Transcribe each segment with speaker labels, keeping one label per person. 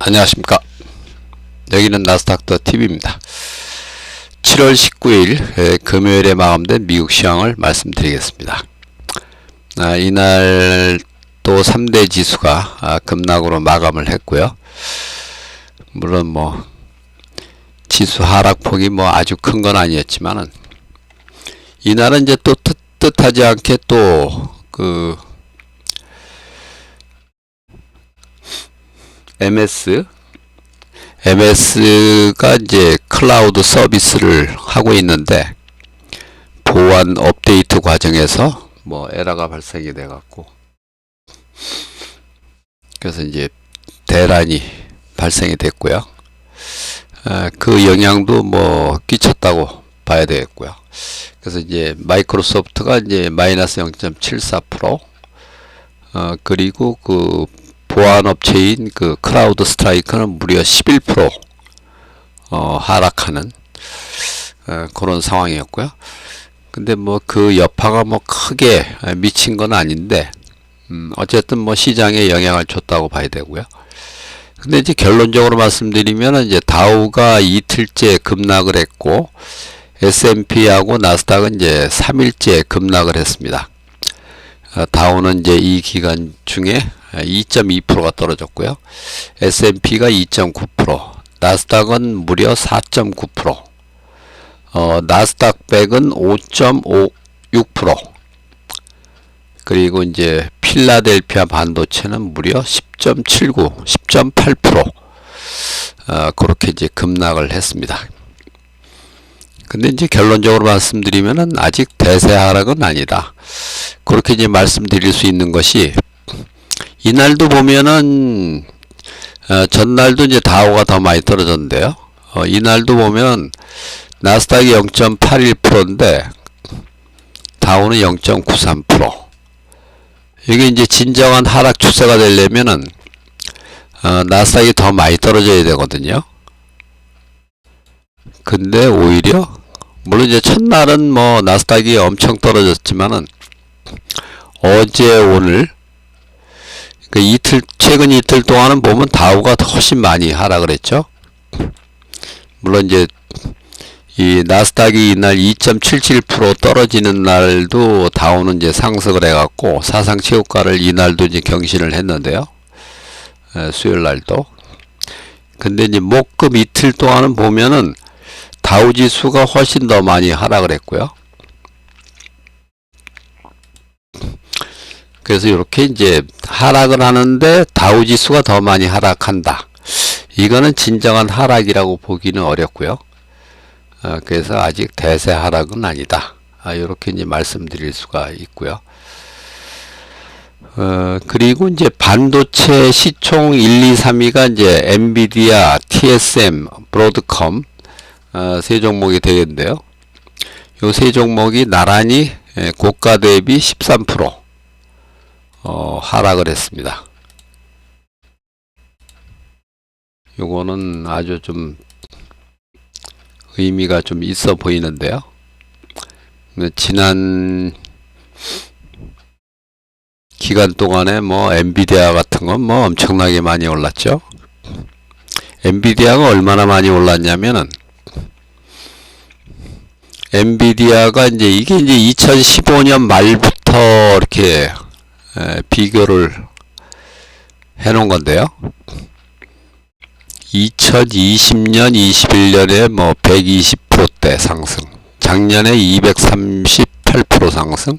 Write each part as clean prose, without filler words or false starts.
Speaker 1: 안녕하십니까. 여기는 나스닥.tv입니다. 7월 19일 금요일에 마감된 미국 시황을 말씀드리겠습니다. 이날 또 3대 지수가 급락으로 마감을 했고요. 물론 지수 하락폭이 아주 큰 건 아니었지만은 이날은 이제 또 뜻하지 않게 또 MS가 이제 클라우드 서비스를 하고 있는데 보안 업데이트 과정에서 에러가 발생이 돼 갖고 그래서 이제 대란이 발생이 됐고요. 그 영향도 끼쳤다고 봐야 되겠고요. 그래서 이제 마이크로소프트가 이제 마이너스 0.74%, 그리고 보안 업체인 클라우드 스트라이크는 무려 11% 하락하는 그런 상황이었고요. 근데 그 여파가 크게 미친 건 아닌데 어쨌든 시장에 영향을 줬다고 봐야 되고요. 근데 이제 결론적으로 말씀드리면 이제 다우가 이틀째 급락을 했고 S&P하고 나스닥은 이제 3일째 급락을 했습니다. 다우는 이제 이 기간 중에 2.2%가 떨어졌고요. S&P가 2.9%, 나스닥은 무려 4.9%, 나스닥 100은 5.56%, 그리고 이제 필라델피아 반도체는 무려 10.79, 10.8%, 그렇게 이제 급락을 했습니다. 근데 이제 결론적으로 말씀드리면은 아직 대세 하락은 아니다. 그렇게 이제 말씀드릴 수 있는 것이 이날도 보면은 전날도 이제 다우가 더 많이 떨어졌는데요. 이날도 보면 나스닥이 0.81%인데 다우는 0.93%. 이게 이제 진정한 하락 추세가 되려면은 나스닥이 더 많이 떨어져야 되거든요. 근데 오히려 물론 이제 첫날은 나스닥이 엄청 떨어졌지만은 어제 오늘 최근 이틀 동안은 보면 다우가 훨씬 많이 하락을 했죠. 물론 이제 이 나스닥이 이날 2.77% 떨어지는 날도 다우는 이제 상승을 해갖고 사상 최고가를 이날도 이제 경신을 했는데요. 수요일 날도. 근데 이제 목금 이틀 동안은 보면은 다우 지수가 훨씬 더 많이 하락을 했고요. 그래서 이렇게 이제 하락을 하는데 다우 지수가 더 많이 하락한다. 이거는 진정한 하락이라고 보기는 어렵고요. 그래서 아직 대세 하락은 아니다. 이렇게 이제 말씀드릴 수가 있고요. 그리고 이제 반도체 시총 1, 2, 3위가 이제 엔비디아, TSM, 브로드컴 세 종목이 되겠는데요. 요 세 종목이 나란히 고가 대비 13% 하락을 했습니다. 요거는 아주 좀 의미가 좀 있어 보이는데요. 지난 기간 동안에 엔비디아 같은 건 엄청나게 많이 올랐죠. 엔비디아가 얼마나 많이 올랐냐면은 엔비디아가 이게 2015년 말부터 이렇게 비교를 해 놓은 건데요. 2020년, 21년에 120%대 상승, 작년에 238% 상승,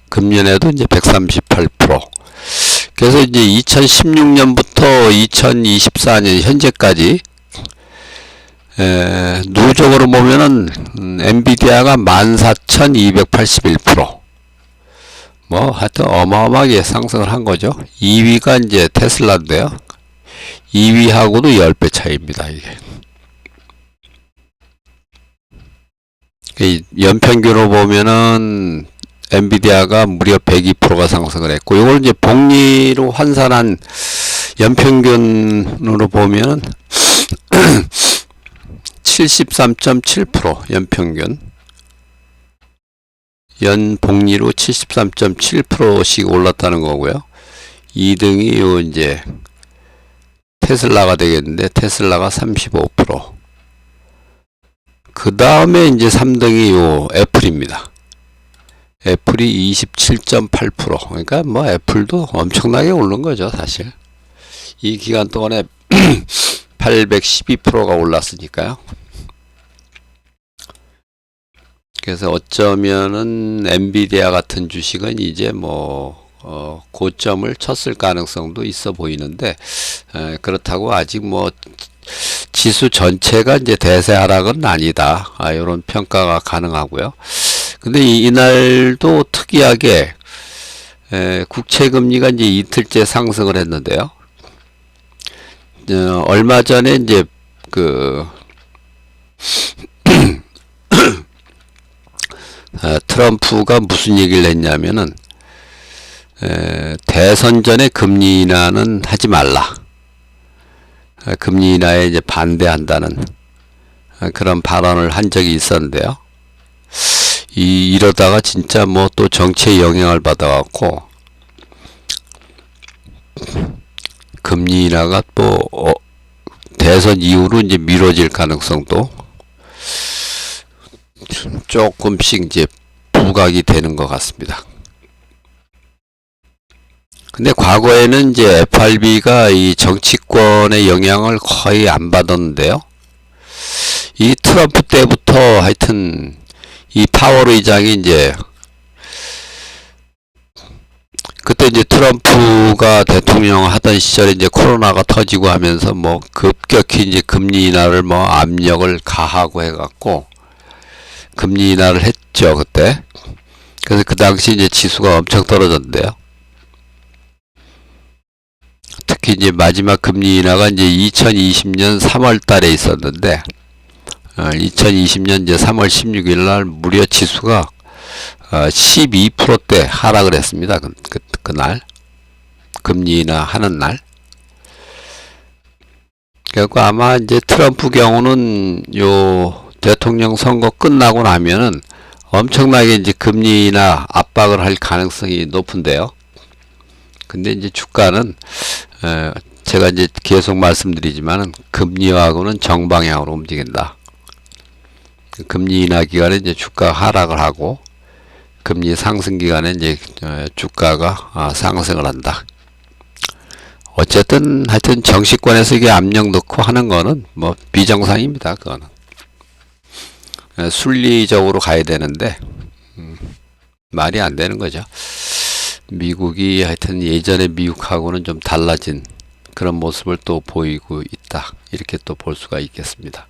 Speaker 1: 금년에도 이제 138%. 그래서 이제 2016년부터 2024년 현재까지 누적으로 보면은 엔비디아가 14,281%. 하여튼 어마어마하게 상승을 한 거죠. 2위가 이제 테슬라인데요. 2위하고도 10배 차이입니다, 이게. 연평균으로 보면은 엔비디아가 무려 102%가 상승을 했고, 이걸 이제 복리로 환산한 연평균으로 보면은 73.7% 연평균. 연복리로 73.7%씩 올랐다는 거고요. 2등이 이제 테슬라가 되겠는데, 테슬라가 35%. 그 다음에 이제 3등이 요 애플입니다. 애플이 27.8%. 그러니까 뭐 애플도 엄청나게 오른 거죠, 사실. 이 기간 동안에 812%가 올랐으니까요. 그래서 어쩌면은 엔비디아 같은 주식은 이제 뭐 고점을 쳤을 가능성도 있어 보이는데, 그렇다고 아직 뭐 지수 전체가 이제 대세 하락은 아니다. 이런 평가가 가능하고요. 근데 이날도 특이하게 국채 금리가 이제 이틀째 상승을 했는데요. 얼마 전에 이제 그 트럼프가 무슨 얘기를 했냐면은 대선 전에 금리 인하는 하지 말라. 금리 인하에 이제 반대한다는 그런 발언을 한 적이 있었는데요. 이러다가 진짜 뭐 또 정치에 영향을 받아갖고 금리 인하가 또 대선 이후로 이제 미뤄질 가능성도 조금씩 이제 부각이 되는 것 같습니다. 근데 과거에는 이제 FRB가 이 정치권의 영향을 거의 안 받았는데요. 이 트럼프 때부터 하여튼 이 파월 의장이 이제 그때 이제 트럼프가 대통령 하던 시절에 이제 코로나가 터지고 하면서 뭐 급격히 이제 금리 인하를 뭐 압력을 가하고 해갖고 금리 인하를 했죠, 그때. 그래서 그 당시 이제 지수가 엄청 떨어졌는데요. 특히 이제 마지막 금리 인하가 이제 2020년 3월 달에 있었는데, 2020년 이제 3월 16일 날 무려 지수가 12%대 하락을 했습니다. 그날. 금리 인하 하는 날. 그래서 아마 이제 트럼프 경우는 요 대통령 선거 끝나고 나면은 엄청나게 이제 금리 인하 압박을 할 가능성이 높은데요. 근데 이제 주가는 제가 이제 계속 말씀드리지만은 금리하고는 정방향으로 움직인다. 금리 인하 기간에 이제 주가 하락을 하고 금리 상승 기간에 이제 주가가 상승을 한다. 어쨌든 하여튼 정치권에서 이게 압력 넣고 하는 거는 뭐 비정상입니다. 그거는 순리적으로 가야 되는데 말이 안 되는 거죠. 미국이 하여튼 예전에 미국하고는 좀 달라진 그런 모습을 또 보이고 있다. 이렇게 또 볼 수가 있겠습니다.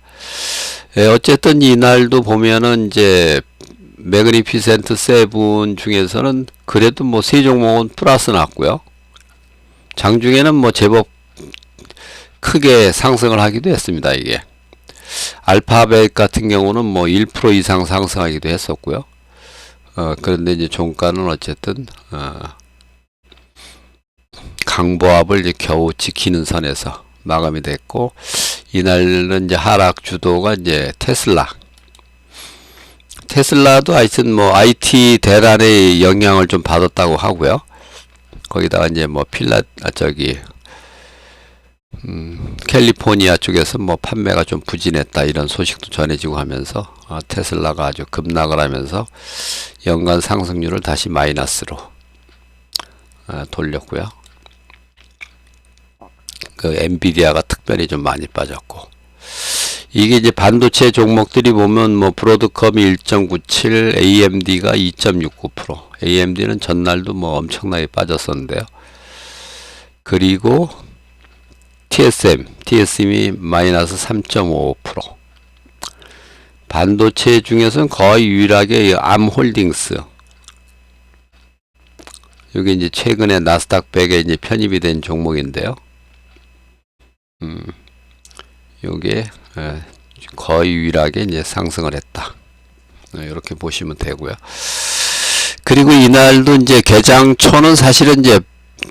Speaker 1: 어쨌든 이날도 보면은 이제 매그니피센트 세븐 중에서는 그래도 뭐 세 종목은 플러스 났고요. 장중에는 뭐 제법 크게 상승을 하기도 했습니다. 이게 알파벳 같은 경우는 뭐 1% 이상 상승하기도 했었고요. 그런데 이제 종가는 어쨌든 강보합을 이제 겨우 지키는 선에서 마감이 됐고, 이날은 이제 하락 주도가 이제 테슬라도 하여튼 뭐 IT 대란의 영향을 좀 받았다고 하고요. 거기다가 이제 뭐 캘리포니아 쪽에서 뭐 판매가 좀 부진했다 이런 소식도 전해지고 하면서 테슬라가 아주 급락을 하면서 연간 상승률을 다시 마이너스로 돌렸고요. 그 엔비디아가 특별히 좀 많이 빠졌고, 이게 이제 반도체 종목들이 보면 뭐 브로드컴이 1.97, AMD가 2.69%. AMD는 전날도 뭐 엄청나게 빠졌었는데요. 그리고 TSM이 마이너스 3.55%. 반도체 중에서는 거의 유일하게 암홀딩스. 이게 이제 최근에 나스닥 100에 이제 편입이 된 종목인데요. 요게 거의 유일하게 이제 상승을 했다. 이렇게 보시면 되고요. 그리고 이날도 이제 개장초는 사실은 이제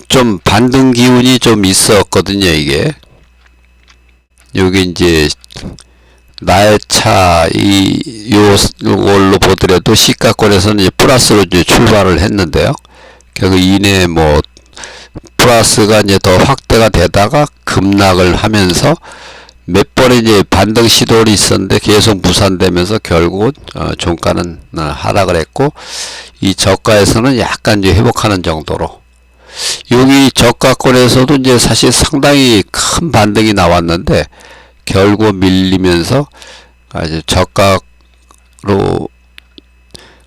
Speaker 1: 좀 반등 기운이 좀 있었거든요. 요게 이제 날차 요걸로 보더라도 시가권에서는 이제 플러스로 이제 출발을 했는데요. 결국 이내 뭐 플러스가 이제 더 확대가 되다가 급락을 하면서 몇 번의 이제 반등 시도를 있었는데 계속 무산되면서 결국은 종가는 하락을 했고, 이 저가에서는 약간 이제 회복하는 정도로, 여기 저가권에서도 이제 사실 상당히 큰 반등이 나왔는데 결국 밀리면서 아주 저가로,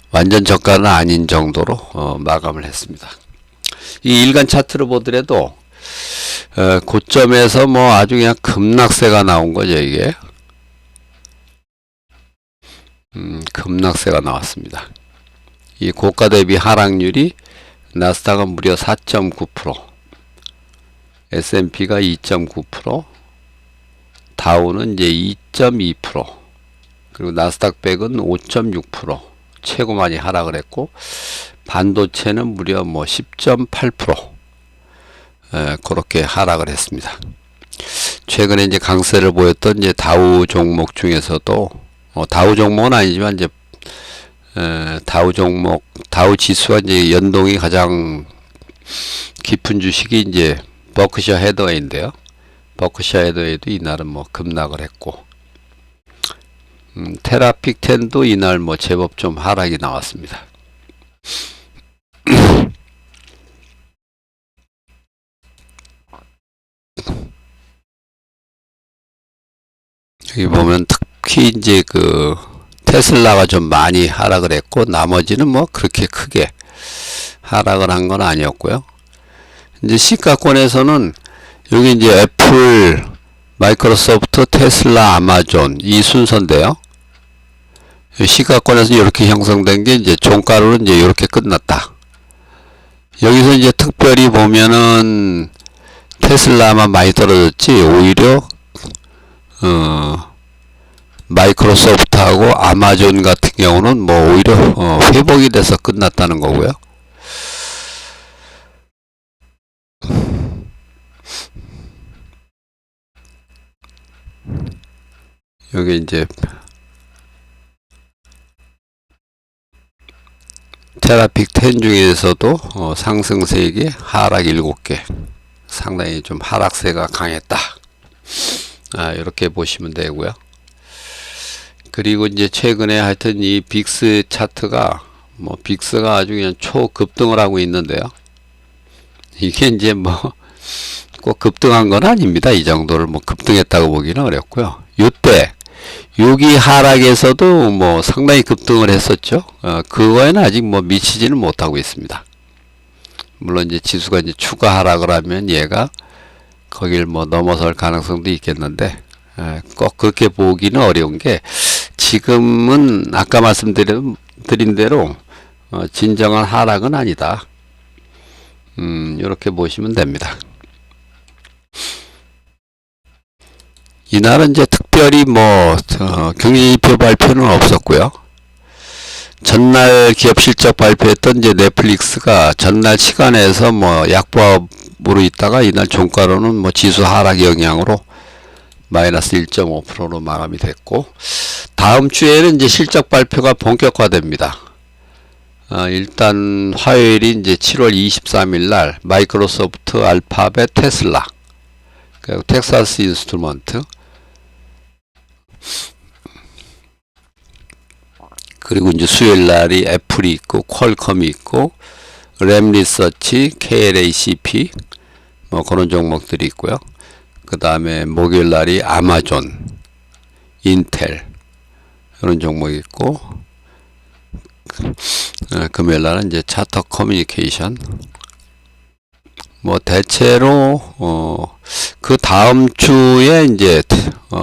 Speaker 1: 완전 저가는 아닌 정도로 마감을 했습니다. 이 일간 차트를 보더라도 고점에서 뭐 아주 그냥 급락세가 나온 거죠. 이게 급락세가 나왔습니다. 이 고가 대비 하락률이 나스닥은 무려 4.9%, S&P가 2.9%, 다우는 이제 2.2%, 그리고 나스닥 100은 5.6% 최고 많이 하락을 했고, 반도체는 무려 뭐 10.8% 그렇게 하락을 했습니다. 최근에 이제 강세를 보였던 이제 다우 종목 중에서도 다우 종목은 아니지만 이제 다우 종목, 다우 지수와 이제 연동이 가장 깊은 주식이 이제 버크셔 해더웨이인데요. 버크셔 해더웨이도 이날은 뭐 급락을 했고, 테라픽10도 이날 뭐 제법 좀 하락이 나왔습니다. 여기 보면 특히 이제 그 테슬라가 좀 많이 하락을 했고, 나머지는 뭐 그렇게 크게 하락을 한 건 아니었고요. 이제 시가권에서는 여기 이제 애플, 마이크로소프트, 테슬라, 아마존 이 순서인데요. 시가권에서 이렇게 형성된 게 이제 종가로는 이제 이렇게 끝났다. 여기서 이제 특별히 보면은 테슬라만 많이 떨어졌지, 오히려 마이크로소프트하고 아마존 같은 경우는 뭐 오히려 회복이 돼서 끝났다는 거고요. 여기 이제 테라픽 10 중에서도 상승 3개, 하락 7개, 상당히 좀 하락세가 강했다. 이렇게 보시면 되고요. 그리고 이제 최근에 하여튼 이 빅스 차트가 뭐 빅스가 아주 그냥 초급등을 하고 있는데요. 이게 이제 뭐 꼭 급등한 건 아닙니다. 이 정도를 뭐 급등했다고 보기는 어렵고요. 요때 여기 하락에서도 뭐 상당히 급등을 했었죠. 그거에는 아직 뭐 미치지는 못하고 있습니다. 물론 이제 지수가 이제 추가 하락을 하면 얘가 거길 뭐 넘어설 가능성도 있겠는데, 꼭 그렇게 보기는 어려운 게, 지금은 아까 말씀드린 대로 진정한 하락은 아니다. 이렇게 보시면 됩니다. 이날은 이제 특별히 뭐 경기지표 발표는 없었고요. 전날 기업 실적 발표했던 이제 넷플릭스가 전날 시간에서 뭐 약보합으로 있다가 이날 종가로는 뭐 지수 하락 영향으로 마이너스 1.5%로 마감이 됐고, 다음 주에는 이제 실적 발표가 본격화됩니다. 일단 화요일이 이제 7월 23일 날 마이크로소프트, 알파벳, 테슬라, 그리고 텍사스 인스트루먼트, 그리고 이제 수요일 날이 애플이 있고 퀄컴이 있고 램리서치, KLACP 뭐 그런 종목들이 있고요. 그 다음에 목요일 날이 아마존, 인텔 이런 종목이 있고, 금요일 날은 이제 차터 커뮤니케이션. 뭐 대체로 그 다음 주에 이제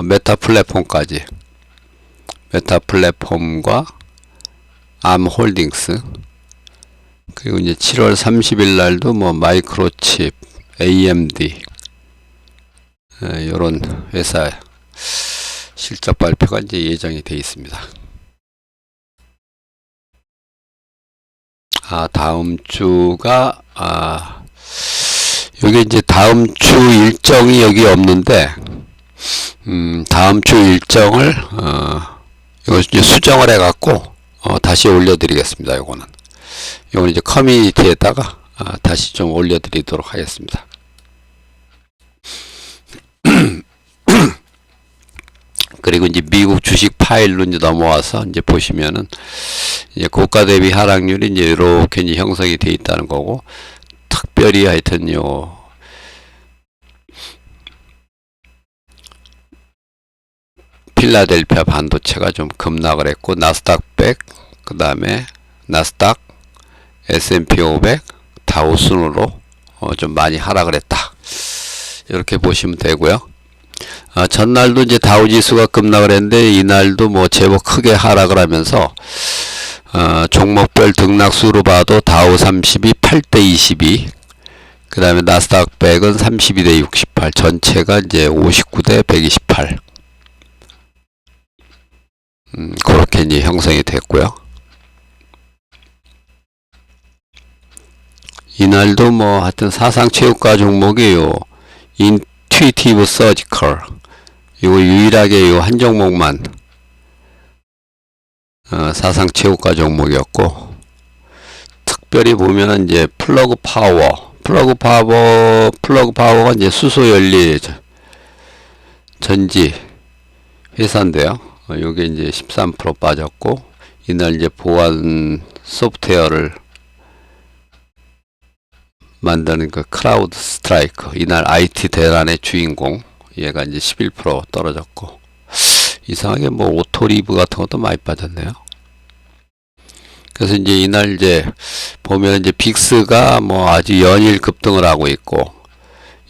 Speaker 1: 메타 플랫폼까지, 메타 플랫폼과 암홀딩스, 그리고 이제 7월 30일 날도 뭐 마이크로칩, AMD 이런 회사 실적 발표가 이제 예정이 되어 있습니다. 다음 주가 여기 이제 다음 주 일정이 여기 없는데, 다음 주 일정을 이거 이제 수정을 해갖고 다시 올려드리겠습니다. 요거는 이제 커뮤니티에다가 다시 좀 올려드리도록 하겠습니다. 그리고 이제 미국 주식 파일로 이제 넘어와서 이제 보시면은 이제 고가 대비 하락률이 이제 이렇게 이제 형성이 되어 있다는 거고, 특별히 하여튼요 필라델피아 반도체가 좀 급락을 했고, 나스닥 100, 그 다음에 나스닥, S&P 500, 다우 순으로 좀 많이 하락을 했다. 이렇게 보시면 되고요. 전날도 이제 다우 지수가 급락을 했는데, 이날도 뭐 제법 크게 하락을 하면서 종목별 등락수로 봐도 다우 30이 8대 22, 그 다음에 나스닥 100은 32대 68, 전체가 이제 59대 128. 그렇게 이제 형성이 됐고요. 이날도 뭐 하여튼 사상 최고가 종목이에요. 인투이티브 서지컬. 이거 유일하게 요 한 종목만 사상 최고가 종목이었고, 특별히 보면은 이제 플러그 파워가 이제 수소 연리 전지 회사인데요. 요게 이제 13% 빠졌고, 이날 이제 보안 소프트웨어를 만드는 그 크라우드 스트라이크, 이날 IT 대란의 주인공, 얘가 이제 11% 떨어졌고, 이상하게 뭐 오토리브 같은 것도 많이 빠졌네요. 그래서 이제 이날 이제 보면 이제 빅스가 뭐 아주 연일 급등을 하고 있고,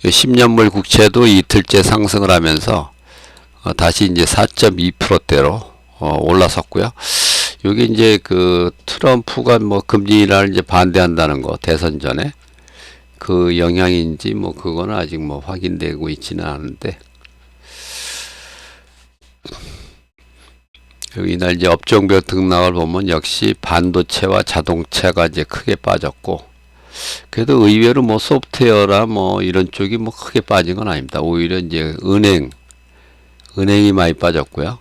Speaker 1: 10년물 국채도 이틀째 상승을 하면서 다시 이제 4.2%대로 올라섰고요. 여기 이제 그 트럼프가 뭐 금리 인하를 이제 반대한다는 거, 대선 전에 그 영향인지 뭐 그거는 아직 뭐 확인되고 있지는 않은데, 이날 이제 업종별 등락을 보면 역시 반도체와 자동차가 이제 크게 빠졌고, 그래도 의외로 뭐 소프트웨어라 뭐 이런 쪽이 뭐 크게 빠진 건 아닙니다. 오히려 이제 은행이 많이 빠졌고요.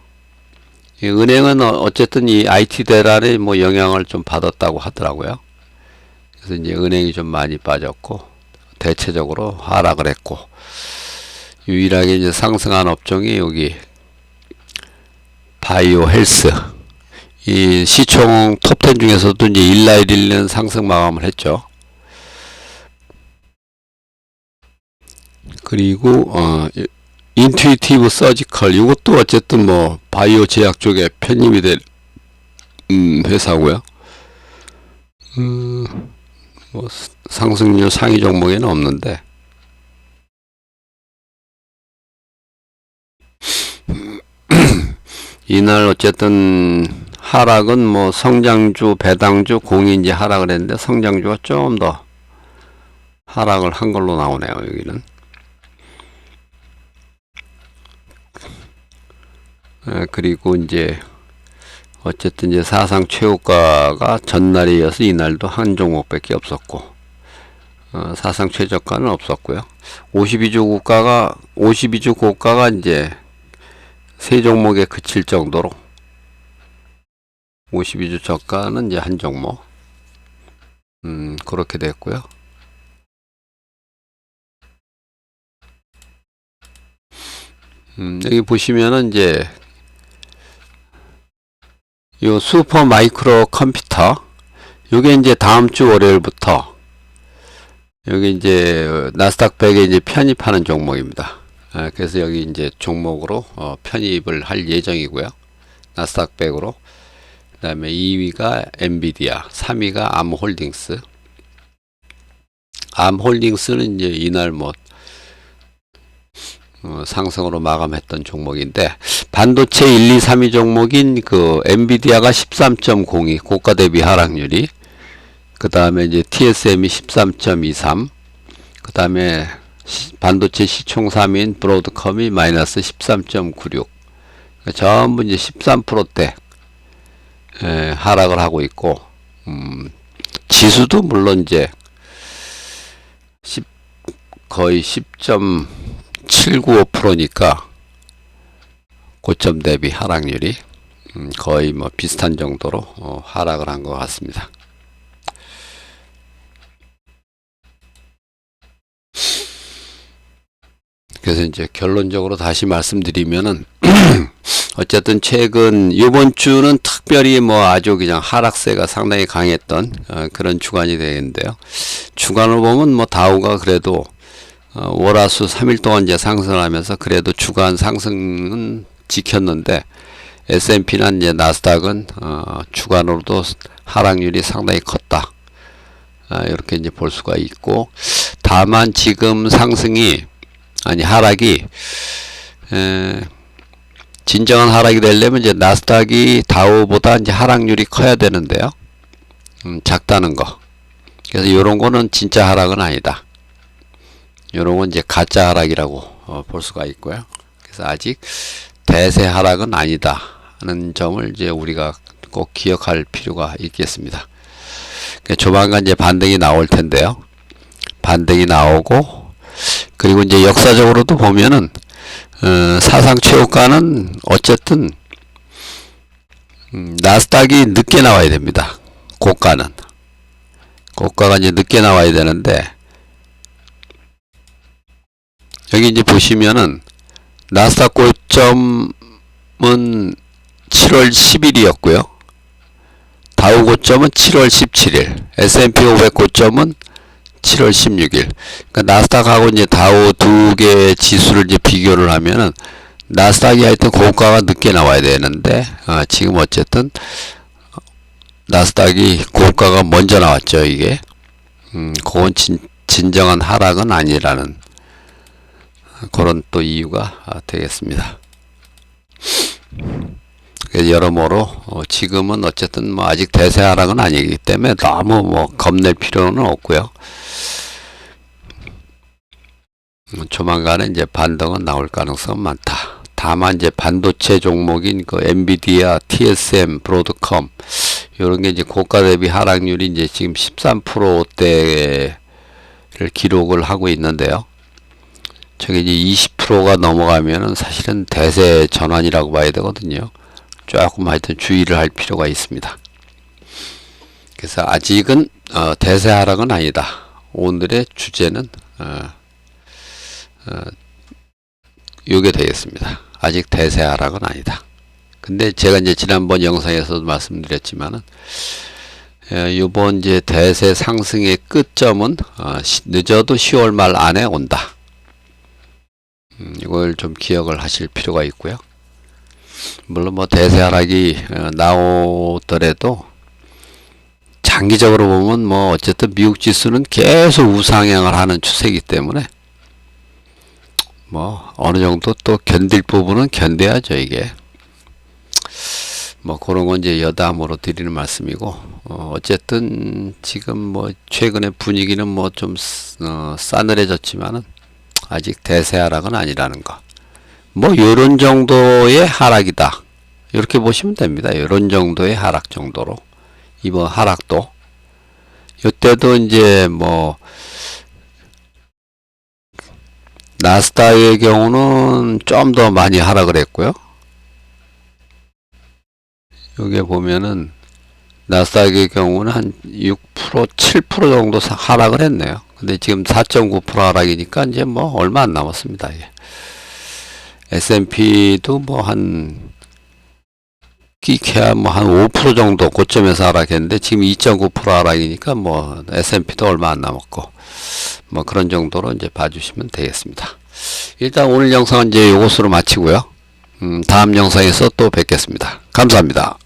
Speaker 1: 이 은행은 어쨌든 이 IT 대란에 뭐 영향을 좀 받았다고 하더라고요. 그래서 이제 은행이 좀 많이 빠졌고, 대체적으로 하락을 했고, 유일하게 이제 상승한 업종이 여기 바이오 헬스. 이 시총 톱10 중에서도 이제 일라일리는 상승 마감을 했죠. 그리고 인투이티브 서지컬, 이것도 어쨌든 뭐 바이오 제약 쪽에 편입이 된 회사고요. 뭐 상승률 상위 종목에는 없는데, 이날 어쨌든 하락은 뭐 성장주, 배당주, 공이 이제 하락을 했는데, 성장주가 좀 더 하락을 한 걸로 나오네요. 여기는. 그리고 이제 어쨌든 이제 사상 최고가가 전날에 이어서 이날도 한 종목밖에 없었고, 사상 최저가는 없었고요. 52주 고가가 이제 세 종목에 그칠 정도로, 52주 저가는 이제 한 종목, 그렇게 됐고요. 여기 보시면은 이제 요 슈퍼 마이크로 컴퓨터, 요게 이제 다음 주 월요일부터 여기 이제 나스닥 100에 이제 편입하는 종목입니다. 그래서 여기 이제 종목으로 편입을 할 예정이고요. 나스닥 100으로. 그 다음에 2위가 엔비디아, 3위가 암홀딩스. 암홀딩스는 이제 이날 뭐 상승으로 마감했던 종목인데, 반도체 1, 2, 3위 종목인 그 엔비디아가 13.02 고가 대비 하락률이, 그 다음에 이제 TSM이 13.23, 그 다음에 반도체 시총 3위인 브로드컴이 마이너스 13.96, 전부 이제 13%대 하락을 하고 있고, 지수도 물론 이제 거의 10.795%니까 고점 대비 하락률이 거의 뭐 비슷한 정도로 하락을 한 것 같습니다. 그래서 이제 결론적으로 다시 말씀드리면은 어쨌든 최근 이번 주는 특별히 뭐 아주 그냥 하락세가 상당히 강했던 그런 주간이 되겠는데요. 주간을 보면 뭐 다우가 그래도 월화수 3일 동안 이제 상승을 하면서 그래도 주간 상승은 지켰는데 S&P나 이제 나스닥은 주간으로도 하락률이 상당히 컸다. 이렇게 이제 볼 수가 있고, 다만 지금 하락이 진정한 하락이 되려면 이제 나스닥이 다우보다 이제 하락률이 커야 되는데요. 작다는 거. 그래서 이런 거는 진짜 하락은 아니다. 이런 건 이제 가짜 하락이라고 볼 수가 있고요. 그래서 아직 대세 하락은 아니다 하는 점을 이제 우리가 꼭 기억할 필요가 있겠습니다. 조만간 이제 반등이 나올 텐데요. 반등이 나오고, 그리고 이제 역사적으로도 보면은 사상 최고가는 어쨌든 나스닥이 늦게 나와야 됩니다. 고가가 이제 늦게 나와야 되는데, 여기 이제 보시면은 나스닥 고점은 7월 10일이었고요. 다우 고점은 7월 17일, S&P 500 고점은 7월 16일. 그러니까 나스닥하고 이제 다우 두 개의 지수를 이제 비교를 하면은 나스닥이 하여튼 고가가 늦게 나와야 되는데 지금 어쨌든 나스닥이 고가가 먼저 나왔죠. 이게 그건 진정한 하락은 아니라는 그런 또 이유가 되겠습니다. 여러모로 지금은 어쨌든 뭐 아직 대세 하락은 아니기 때문에 너무 뭐 겁낼 필요는 없고요. 조만간에 이제 반등은 나올 가능성은 많다. 다만 이제 반도체 종목인 그 엔비디아, TSM, 브로드컴 이런 게 이제 고가 대비 하락률이 이제 지금 13%대를 기록을 하고 있는데요. 저게 이제 20%가 넘어가면은 사실은 대세 전환이라고 봐야 되거든요. 조금 하여튼 주의를 할 필요가 있습니다. 그래서 아직은 대세 하락은 아니다. 오늘의 주제는 요게 되겠습니다. 아직 대세 하락은 아니다. 근데 제가 이제 지난번 영상에서도 말씀드렸지만은 요번 이제 대세 상승의 끝점은 늦어도 10월 말 안에 온다. 이걸 좀 기억을 하실 필요가 있고요. 물론 뭐 대세 하락이 나오더라도 장기적으로 보면 뭐 어쨌든 미국 지수는 계속 우상향을 하는 추세이기 때문에 뭐 어느 정도 또 견딜 부분은 견뎌야죠. 이게 뭐 그런 건 이제 여담으로 드리는 말씀이고, 어쨌든 지금 뭐 최근의 분위기는 뭐 좀 싸늘해졌지만은 아직 대세 하락은 아니라는 거. 뭐 요런 정도의 하락이다. 이렇게 보시면 됩니다. 요런 정도의 하락 정도로. 이번 하락도 요때도 이제 뭐 나스닥의 경우는 좀 더 많이 하락을 했고요. 여기 보면은 나스닥의 경우는 한 6%, 7% 정도 하락을 했네요. 근데 지금 4.9% 하락이니까 이제 뭐 얼마 안 남았습니다. 이게. S&P도 뭐 끼케야 뭐 한 5% 정도 고점에서 하락했는데 지금 2.9% 하락이니까 뭐 S&P도 얼마 안 남았고 뭐 그런 정도로 이제 봐주시면 되겠습니다. 일단 오늘 영상은 이제 이것으로 마치고요. 다음 영상에서 또 뵙겠습니다. 감사합니다.